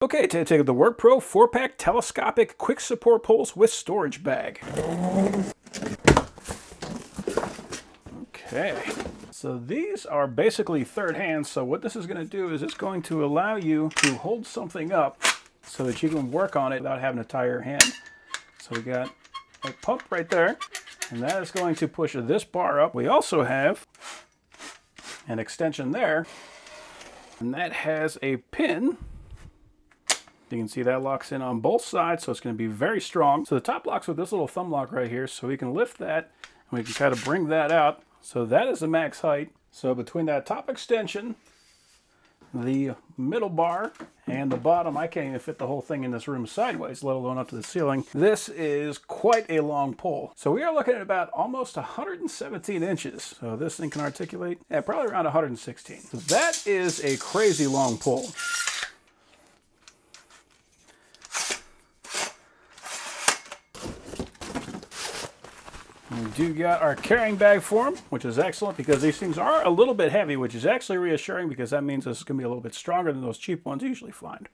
Okay, today take the WORKPRO 4-pack telescopic quick support poles with storage bag. Okay, so these are basically third hands. So what this is going to do is it's going to allow you to hold something up so that you can work on it without having to tie your hand. So we got a pump right there, and that is going to push this bar up. We also have an extension there, and that has a pin. You can see that locks in on both sides, so it's going to be very strong. So the top locks with this little thumb lock right here, so we can lift that and we can kind of bring that out. So that is the max height. So between that top extension, the middle bar, and the bottom, I can't even fit the whole thing in this room sideways, let alone up to the ceiling. This is quite a long pole. So we are looking at about almost 117 inches. So this thing can articulate at probably around 116. So that is a crazy long pole. We do got our carrying bag for them, which is excellent because these things are a little bit heavy, which is actually reassuring because that means this is going to be a little bit stronger than those cheap ones you usually find.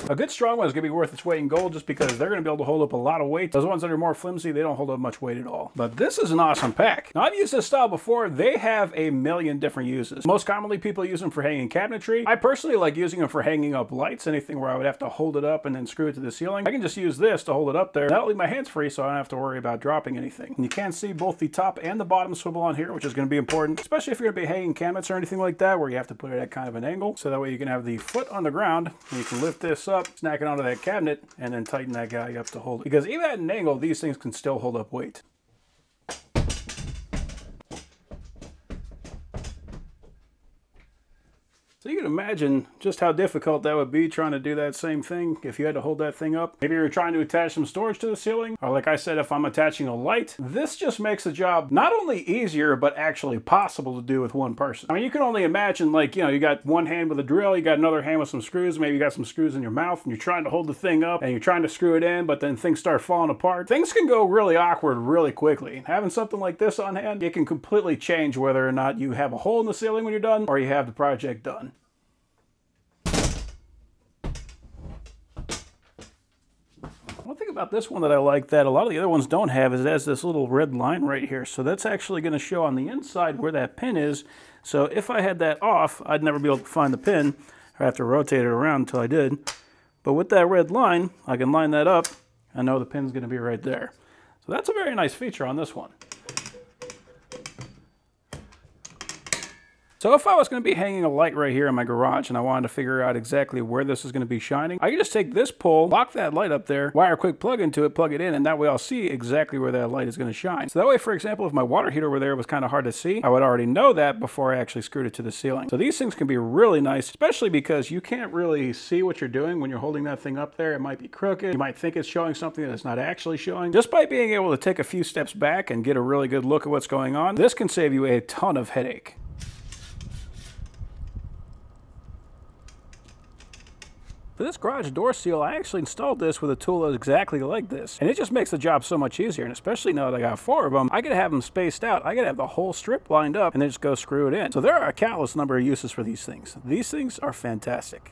A good strong one is going to be worth its weight in gold just because they're going to be able to hold up a lot of weight. Those ones that are more flimsy, they don't hold up much weight at all. But this is an awesome pack. Now, I've used this style before. They have a million different uses. Most commonly, people use them for hanging cabinetry. I personally like using them for hanging up lights, anything where I would have to hold it up and then screw it to the ceiling. I can just use this to hold it up there. That'll leave my hands free so I don't have to worry about dropping anything. And you can see both the top and the bottom swivel on here, which is going to be important, especially if you're going to be hanging cabinets or anything like that, where you have to put it at kind of an angle. So that way you can have the foot on the ground and you can lift this up, snack it onto that cabinet, and then tighten that guy up to hold it. Because even at an angle, these things can still hold up weight. So you can imagine just how difficult that would be trying to do that same thing if you had to hold that thing up. Maybe you're trying to attach some storage to the ceiling, or like I said, if I'm attaching a light. This just makes the job not only easier, but actually possible to do with one person. I mean, you can only imagine, like, you know, you got one hand with a drill, you got another hand with some screws, maybe you got some screws in your mouth, and you're trying to hold the thing up, and you're trying to screw it in, but then things start falling apart. Things can go really awkward really quickly. Having something like this on hand, it can completely change whether or not you have a hole in the ceiling when you're done, or you have the project done. One thing about this one that I like that a lot of the other ones don't have is it has this little red line right here. So that's actually going to show on the inside where that pin is. So if I had that off, I'd never be able to find the pin. I'd have to rotate it around until I did. But with that red line, I can line that up. I know the pin's going to be right there. So that's a very nice feature on this one. So if I was going to be hanging a light right here in my garage and I wanted to figure out exactly where this is going to be shining, I can just take this pole, lock that light up there, wire a quick plug into it, plug it in, and that way I'll see exactly where that light is going to shine. So that way, for example, if my water heater over there was kind of hard to see, I would already know that before I actually screwed it to the ceiling. So these things can be really nice, especially because you can't really see what you're doing when you're holding that thing up there. It might be crooked. You might think it's showing something that it's not actually showing. Just by being able to take a few steps back and get a really good look at what's going on, this can save you a ton of headache. For this garage door seal, I actually installed this with a tool that's exactly like this. And it just makes the job so much easier. And especially now that I got 4 of them, I could have them spaced out. I could have the whole strip lined up and then just go screw it in. So there are a countless number of uses for these things. These things are fantastic.